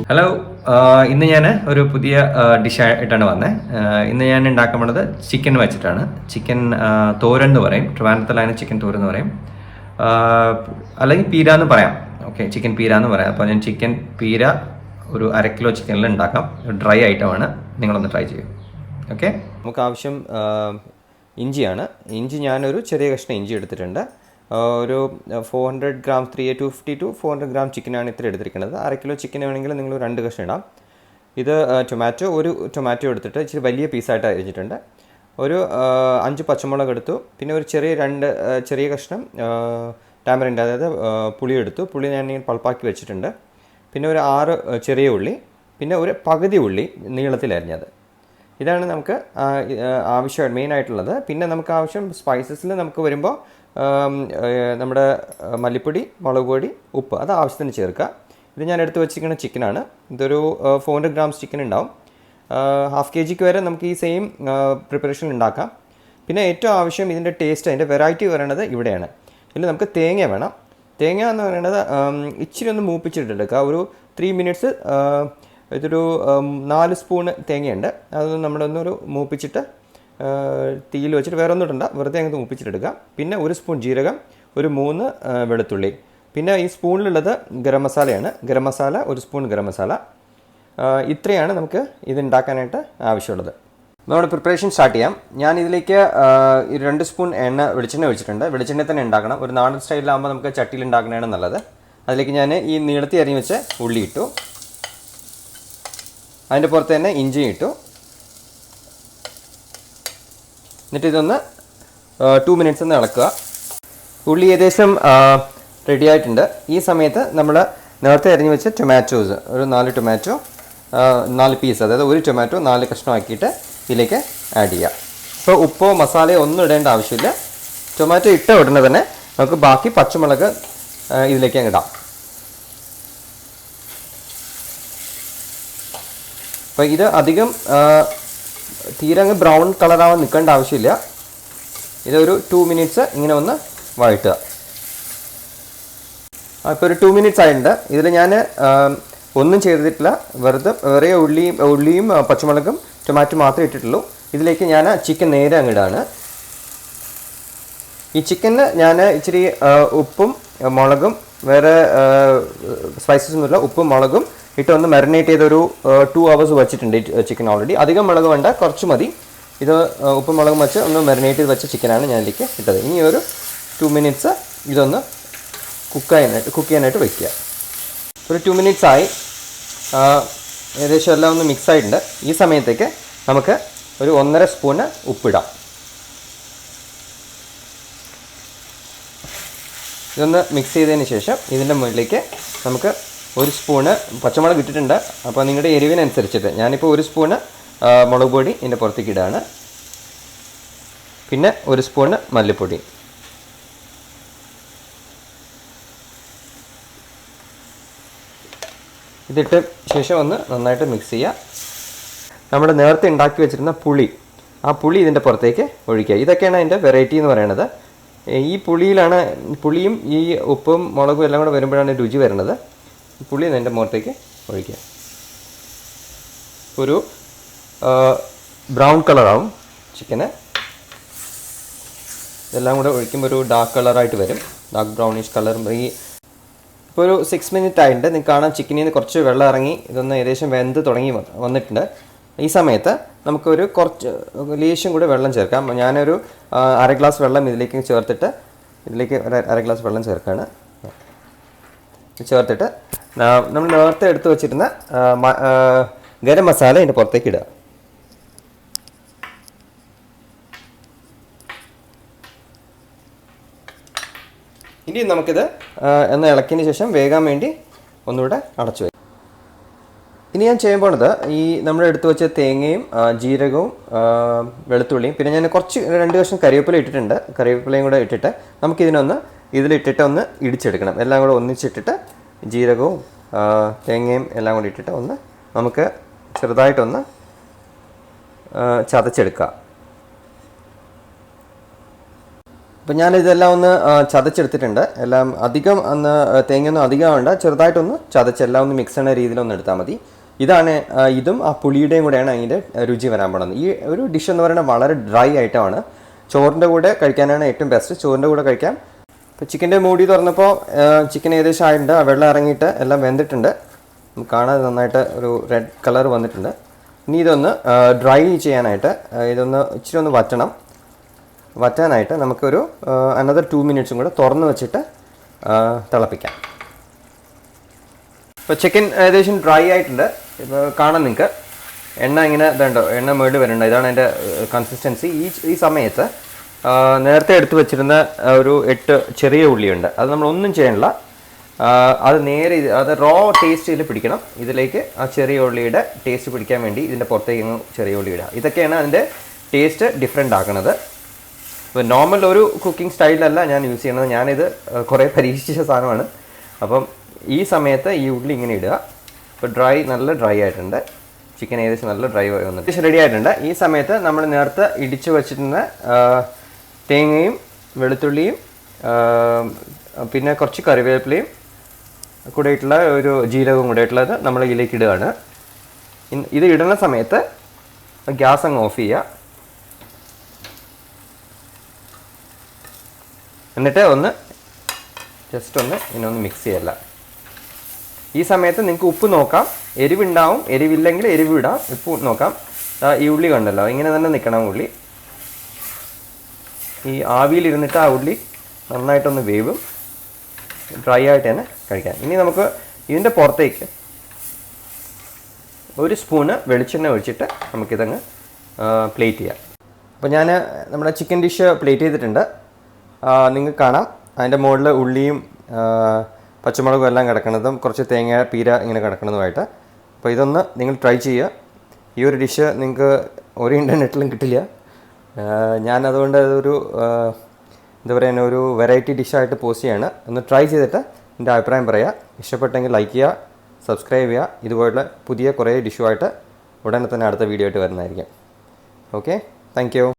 Hello, ഇന്ന് ഞാൻ ഒരു പുതിയ ഡിഷായിട്ടാണ് വന്നത്. ഇന്ന് ഞാൻ ഉണ്ടാക്കാൻ പോണത് ചിക്കൻ വെച്ചിട്ടാണ്. ചിക്കൻ തോരൻ എന്ന് പറയും, ട്രിവാൻഡ്രത്തിലാണ് ചിക്കൻ തോരൻ എന്ന് പറയും, അല്ലെങ്കിൽ പീര എന്ന് പറയാം. ഓക്കെ, ചിക്കൻ പീര എന്ന് പറയാം. അപ്പോൾ ഞാൻ ചിക്കൻ പീര ഒരു 1/2 കിലോ ചിക്കനിൽ ഉണ്ടാക്കാം. ഡ്രൈ ഐറ്റമാണ്, നിങ്ങളൊന്ന് ട്രൈ ചെയ്യും. ഓക്കെ, നമുക്ക് ആവശ്യം ഇഞ്ചിയാണ്. ഇഞ്ചി ഞാനൊരു ചെറിയ കഷ്ണം ഇഞ്ചി എടുത്തിട്ടുണ്ട്. ഒരു 400 ഗ്രാം 250 to 400 ഗ്രാം ചിക്കനാണ് ഇത്ര എടുത്തിരിക്കുന്നത്. 1/2 കിലോ ചിക്കൻ വേണമെങ്കിൽ നിങ്ങൾ 2 കഷ്ണം ഇടാം. ഇത് ഒരു ടൊമാറ്റോ എടുത്തിട്ട് ഇച്ചിരി വലിയ പീസായിട്ട് അരിഞ്ഞിട്ടുണ്ട്. ഒരു 5 പച്ചമുളക് എടുത്തു. പിന്നെ ഒരു ചെറിയ കഷ്ണം ടാമറിൻ്റെ, അതായത് പുളി എടുത്തു. പുളി ഞാൻ പൾപ്പാക്കി വെച്ചിട്ടുണ്ട്. പിന്നെ ഒരു 6 ചെറിയ ഉള്ളി, പിന്നെ ഒരു പകുതി ഉള്ളി നീളത്തിൽ അരിഞ്ഞത്. ഇതാണ് നമുക്ക് ആവശ്യം മെയിനായിട്ടുള്ളത്. പിന്നെ നമുക്ക് ആവശ്യം സ്പൈസസിൽ നമുക്ക് വരുമ്പോൾ നമ്മുടെ മല്ലിപ്പൊടി, മുളക് പൊടി, ഉപ്പ് അത് ആവശ്യത്തിന് ചേർക്കുക. ഇത് ഞാൻ എടുത്ത് വെച്ചിരിക്കുന്ന ചിക്കനാണ്. ഇതൊരു 400 ഗ്രാംസ് ചിക്കൻ ഉണ്ടാവും. ½ kg വരെ നമുക്ക് ഈ സെയിം പ്രിപ്പറേഷൻ ഉണ്ടാക്കാം. പിന്നെ ഏറ്റവും ആവശ്യം ഇതിൻ്റെ ടേസ്റ്റ്, അതിൻ്റെ വെറൈറ്റി പറയുന്നത് ഇവിടെയാണ്. ഇതിൽ നമുക്ക് തേങ്ങ വേണം. തേങ്ങ എന്ന് പറയുന്നത് ഇച്ചിരി ഒന്ന് മൂപ്പിച്ചിട്ടെടുക്കുക. ഒരു 3 മിനിറ്റ്സ്. ഇതൊരു 4 സ്പൂൺ തേങ്ങയുണ്ട്. അതൊന്ന് നമ്മളൊന്നൊരു മൂപ്പിച്ചിട്ട് തീയിൽ വെച്ചിട്ട് വേറെ ഒന്നും ഇടണ്ട, വെറുതെ അങ്ങ് മൂപ്പിച്ചിട്ടെടുക്കുക. പിന്നെ 1 സ്പൂൺ ജീരകം, ഒരു 3 വെളുത്തുള്ളി. പിന്നെ ഈ സ്പൂണിലുള്ളത് ഗരം മസാലയാണ്. ഗരം മസാല 1 സ്പൂൺ ഗരം മസാല. ഇത്രയാണ് നമുക്ക് ഇത് ഉണ്ടാക്കാനായിട്ട് ആവശ്യമുള്ളത്. നമ്മുടെ പ്രിപ്പറേഷൻ സ്റ്റാർട്ട് ചെയ്യാം. ഞാൻ ഇതിലേക്ക് 2 സ്പൂൺ വെളിച്ചെണ്ണ ഒഴിച്ചിട്ടുണ്ട്. വെളിച്ചെണ്ണ തന്നെ ഉണ്ടാക്കണം. ഒരു നാടൻ സ്റ്റൈലിലാകുമ്പോൾ നമുക്ക് ചട്ടിയിൽ ഉണ്ടാക്കുന്നതാണ് നല്ലത്. അതിലേക്ക് ഞാൻ ഈ നീളത്തിൽ അരിഞ്ഞ് വെച്ച് ഉള്ളി ഇട്ടു. അതിൻ്റെ പുറത്ത് തന്നെ ഇഞ്ചിയും ഇട്ടു. എന്നിട്ട് ഇതൊന്ന് 2 മിനിറ്റ്സ് ഒന്ന് ഇളക്കുക. ഉള്ളി ഏകദേശം റെഡി ആയിട്ടുണ്ട്. ഈ സമയത്ത് നമ്മൾ നേരത്തെ അരിഞ്ഞ് വെച്ച ടൊമാറ്റോസ്, ഒരു 4 ടൊമാറ്റോ, 4 പീസ്, അതായത് ഒരു ടൊമാറ്റോ 4 കഷ്ണമാക്കിയിട്ട് ഇതിലേക്ക് ആഡ് ചെയ്യുക. ഇപ്പോൾ ഉപ്പോ മസാലയോ ഒന്നും ഇടേണ്ട ആവശ്യമില്ല. ടൊമാറ്റോ ഇട്ട ഉടനെ തന്നെ നമുക്ക് ബാക്കി പച്ചമുളക് ഇതിലേക്ക് അങ്ങ് ഇടാം. അപ്പോൾ ഇത് അധികം തീരെ അങ്ങ് ബ്രൗൺ കളറാവാൻ നിൽക്കേണ്ട ആവശ്യമില്ല. ഇതൊരു 2 മിനിറ്റ്സ് ഇങ്ങനെ ഒന്ന് വഴറ്റുക. ഇപ്പോൾ ഒരു 2 മിനിറ്റ്സ് ആയിട്ടുണ്ട്. ഇതിൽ ഞാൻ ഒന്നും ചെയ്തിട്ടില്ല, വേറെ ഉള്ളിയും പച്ചമുളകും ടൊമാറ്റോ മാത്രമേ ഇട്ടിട്ടുള്ളൂ. ഇതിലേക്ക് ഞാൻ ചിക്കൻ നേരെ അങ്ങിടാണ്. ഈ ചിക്കന് ഞാൻ ഇച്ചിരി ഉപ്പും മുളകും, വേറെ സ്പൈസസ് ഒന്നുമില്ല, ഉപ്പും മുളകും ഇട്ടൊന്ന് മാരിനേറ്റ് ചെയ്തൊരു 2 hours വെച്ചിട്ടുണ്ട് ചിക്കൻ ഓൾറെഡി. അധികം മുളക് വേണ്ട, കുറച്ച് മതി. ഇത് ഉപ്പും മുളകും വെച്ച് ഒന്ന് മാരിനേറ്റ് ചെയ്ത് വെച്ച ചിക്കനാണ് ഞാൻ ഇതിലേക്ക് ഇട്ടത്. ഇനി ഒരു 2 മിനിറ്റ്സ് ഇതൊന്ന് കുക്ക് ചെയ്യാനായിട്ട് വയ്ക്കുക. ഒരു 2 മിനിറ്റ്സ് ആയി. ഏകദേശം എല്ലാം ഒന്ന് മിക്സ് ആയിട്ടുണ്ട്. ഈ സമയത്തേക്ക് നമുക്ക് ഒരു 1.5 സ്പൂണ് ഉപ്പിടാം. ഇതൊന്ന് മിക്സ് ചെയ്തതിന് ശേഷം ഇതിൻ്റെ മുകളിലേക്ക് നമുക്ക് 1 സ്പൂണ് പച്ചമുളക് ഇട്ടിട്ടുണ്ട്. അപ്പോൾ നിങ്ങളുടെ എരിവിനനുസരിച്ചിട്ട് ഞാനിപ്പോൾ 1 സ്പൂണ് മുളക് പൊടി ഇതിൻ്റെ പുറത്തേക്ക് ഇടുകയാണ്. പിന്നെ 1 സ്പൂണ് മല്ലിപ്പൊടി. ഇതിട്ട് ശേഷം ഒന്ന് നന്നായിട്ട് മിക്സ് ചെയ്യുക. നമ്മൾ നേരത്തെ ഉണ്ടാക്കി വെച്ചിരുന്ന ആ പുളി ഇതിൻ്റെ പുറത്തേക്ക് ഒഴിക്കുക. ഇതൊക്കെയാണ് അതിൻ്റെ വെറൈറ്റി എന്ന് പറയുന്നത്. ഈ പുളിയും ഈ ഉപ്പും മുളകും എല്ലാം കൂടെ വരുമ്പോഴാണ് രുചി വരുന്നത്. പുളി അതിൻ്റെ മുഖത്തേക്ക് ഒഴിക്കുക. ഒരു ബ്രൗൺ കളറാവും ചിക്കന്. ഇതെല്ലാം കൂടെ ഒഴിക്കുമ്പോൾ ഒരു ഡാർക്ക് കളറായിട്ട് വരും, ഡാർക്ക് ബ്രൗണിഷ് കളർ. ഇപ്പോൾ ഒരു 6 മിനിറ്റ് ആയിട്ടുണ്ട്. നിങ്ങൾക്ക് കാണാം ചിക്കനിൽ നിന്ന് കുറച്ച് വെള്ളം ഇറങ്ങി ഇതൊന്ന് ഏകദേശം വെന്ത് തുടങ്ങി വന്നിട്ടുണ്ട്. ഈ സമയത്ത് നമുക്കൊരു ലേശം കൂടെ വെള്ളം ചേർക്കാം. ഞാനൊരു 1/2 ഗ്ലാസ് വെള്ളം ഇതിലേക്ക് ചേർത്തിട്ട് ഒരു 1/2 ഗ്ലാസ് വെള്ളം ചേർക്കുകയാണ്. ചേർത്തിട്ട് നമ്മൾ നേരത്തെ എടുത്ത് വെച്ചിരുന്ന ഗരം മസാല ഇതിൻ്റെ പുറത്തേക്ക് ഇടുക. ഇനി നമുക്കിത് ഒന്ന് ഇളക്കിയതിന് ശേഷം വേകാൻ വേണ്ടി ഒന്നുകൂടെ അടച്ചു വയ്ക്കും. ഇനി ഞാൻ ചെയ്യാൻ പോണത് ഈ നമ്മൾ എടുത്തു വെച്ച തേങ്ങയും ജീരകവും വെളുത്തുള്ളിയും, പിന്നെ ഞാൻ 2 കഷ്ണം കറിവേപ്പില ഇട്ടിട്ടുണ്ട്. കറിവേപ്പിലയും കൂടെ ഇട്ടിട്ട് ഇതിലിട്ടിട്ട് ഒന്ന് ഇടിച്ചെടുക്കണം. എല്ലാം കൂടെ ഒന്നിച്ചിട്ടിട്ട് ജീരകവും തേങ്ങയും എല്ലാം കൂടി ഇട്ടിട്ട് നമുക്ക് ചെറുതായിട്ടൊന്ന് ചതച്ചെടുക്കുക. അപ്പോൾ ഞാനിതെല്ലാം ഒന്ന് ചതച്ചെടുത്തിട്ടുണ്ട്. എല്ലാം അധികം തേങ്ങയൊന്നും അധികം വേണ്ട, ചെറുതായിട്ടൊന്ന് ചതച്ചെല്ലാം ഒന്ന് മിക്സ് ചെയ്യുന്ന രീതിയിലൊന്ന് എടുത്താൽ മതി. ഇതാണ് ഇതും ആ പുളിയുടെയും കൂടെയാണ് അതിൻ്റെ രുചി വരാൻ പോകുന്നത്. ഈ ഒരു ഡിഷ് എന്ന് പറയുന്നത് വളരെ ഡ്രൈ ഐറ്റമാണ്. ചോറിൻ്റെ കൂടെ കഴിക്കാനാണ് ഏറ്റവും ബെസ്റ്റ്. ചോറിൻ്റെ കൂടെ കഴിക്കാം. ഇപ്പോൾ ചിക്കൻ്റെ മൂടി തുറന്നപ്പോൾ ചിക്കൻ ഏകദേശം ആയിട്ടുണ്ട്. വെള്ളം ഇറങ്ങിയിട്ട് എല്ലാം വെന്തിട്ടുണ്ട്. കാണാൻ നന്നായിട്ട് ഒരു റെഡ് കളർ വന്നിട്ടുണ്ട്. ഇനി ഇതൊന്ന് ഡ്രൈ ചെയ്യാനായിട്ട് ഇതൊന്ന് ഇച്ചിരി ഒന്ന് വറ്റാനായിട്ട് നമുക്കൊരു അനദർ 2 മിനിറ്റ്സും കൂടെ തുറന്ന് വെച്ചിട്ട് തിളപ്പിക്കാം. ഇപ്പോൾ ചിക്കൻ ഏകദേശം ഡ്രൈ ആയിട്ടുണ്ട്. ഇപ്പോൾ കാണാം നിങ്ങൾക്ക് എണ്ണ ഇങ്ങനെ ഇതുണ്ടോ, എണ്ണ മേളിൽ വരുന്നുണ്ട്. ഇതാണ് അതിൻ്റെ കൺസിസ്റ്റൻസി. ഈ സമയത്ത് നേരത്തെ എടുത്ത് വെച്ചിരുന്ന ഒരു 8 ചെറിയ ഉള്ളിയുണ്ട്. അത് നമ്മളൊന്നും ചെയ്യണില്ല. അത് നേരെ അത് റോ ടേസ്റ്റ് ഇതിൽ പിടിക്കണം. ഇതിലേക്ക് ആ ചെറിയ ഉള്ളിയുടെ ടേസ്റ്റ് പിടിക്കാൻ വേണ്ടി ഇതിൻ്റെ പുറത്തേക്ക് ചെറിയ ഉള്ളി ഇടുക. ഇതൊക്കെയാണ് അതിൻ്റെ ടേസ്റ്റ് ഡിഫറെൻ്റ് ആക്കുന്നത്. ഇപ്പോൾ നോർമൽ ഒരു കുക്കിംഗ് സ്റ്റൈലല്ല ഞാൻ യൂസ് ചെയ്യുന്നത്. ഞാനിത് കുറേ പരീക്ഷിച്ച സാധനമാണ്. അപ്പം ഈ സമയത്ത് ഈ ഉള്ളി ഇങ്ങനെ ഇടുക. ഇപ്പോൾ നല്ല ഡ്രൈ ആയിട്ടുണ്ട്. ചിക്കൻ ഏകദേശം നല്ല ഡ്രൈ വന്നിട്ട് ഏകദേശം റെഡി ആയിട്ടുണ്ട്. ഈ സമയത്ത് നമ്മൾ നേരത്തെ ഇടിച്ച് വെച്ചിരുന്ന തേങ്ങയും വെളുത്തുള്ളിയും പിന്നെ കുറച്ച് കറിവേപ്പിലയും കൂടെ ആയിട്ടുള്ള ഒരു ജീരകവും കൂടെ ആയിട്ടുള്ളത് നമ്മൾ ഇതിലേക്ക് ഇടുകയാണ്. ഇത് ഇടുന്ന സമയത്ത് ഗ്യാസ് അങ്ങ് ഓഫ് ചെയ്യുക. എന്നിട്ട് ജസ്റ്റ് ഇതിനൊന്ന് മിക്സ് ചെയ്യല്ല. ഈ സമയത്ത് നിങ്ങൾക്ക് ഉപ്പ് നോക്കാം. എരിവുണ്ടാവും, എരിവില്ലെങ്കിൽ എരിവ് ഇടാം. ഉപ്പ് നോക്കാം. ഈ ഉള്ളി കണ്ടല്ലോ, ഇങ്ങനെ തന്നെ നിൽക്കണം ഉള്ളി. ഈ ആവിയിലിരുന്നിട്ട് ആ ഉള്ളി നന്നായിട്ടൊന്ന് വേവും. ഡ്രൈ ആയിട്ട് തന്നെ കഴിക്കാം. ഇനി നമുക്ക് ഇതിൻ്റെ പുറത്തേക്ക് 1 സ്പൂണ് വെളിച്ചെണ്ണ ഒഴിച്ചിട്ട് നമുക്കിതങ്ങ് പ്ലേറ്റ് ചെയ്യാം. അപ്പോൾ ഞാൻ നമ്മുടെ ചിക്കൻ ഡിഷ് പ്ലേറ്റ് ചെയ്തിട്ടുണ്ട്. നിങ്ങൾക്ക് കാണാം അതിൻ്റെ മുകളിൽ ഉള്ളിയും പച്ചമുളകും എല്ലാം കിടക്കുന്നതും കുറച്ച് തേങ്ങ പീര ഇങ്ങനെ കിടക്കുന്നതുമായിട്ട്. അപ്പോൾ ഇതൊന്ന് നിങ്ങൾ ട്രൈ ചെയ്യുക. ഈ ഒരു ഡിഷ് നിങ്ങൾക്ക് ഒരു ഇൻ്റർനെറ്റിലും കിട്ടില്ല. ഞാനതുകൊണ്ട് അതൊരു എന്താ പറയുക, ഒരു വെറൈറ്റി ഡിഷായിട്ട് പോസ്റ്റ് ചെയ്യാണ്. ഒന്ന് ട്രൈ ചെയ്തിട്ട് എൻ്റെ അഭിപ്രായം പറയുക. ഇഷ്ടപ്പെട്ടെങ്കിൽ ലൈക്ക് ചെയ്യുക, സബ്സ്ക്രൈബ് ചെയ്യുക. ഇതുപോലുള്ള പുതിയ കുറേ ഡിഷുമായിട്ട് ഉടനെ തന്നെ അടുത്ത വീഡിയോ ആയിട്ട് വരുന്നതായിരിക്കും. Okay, thank you.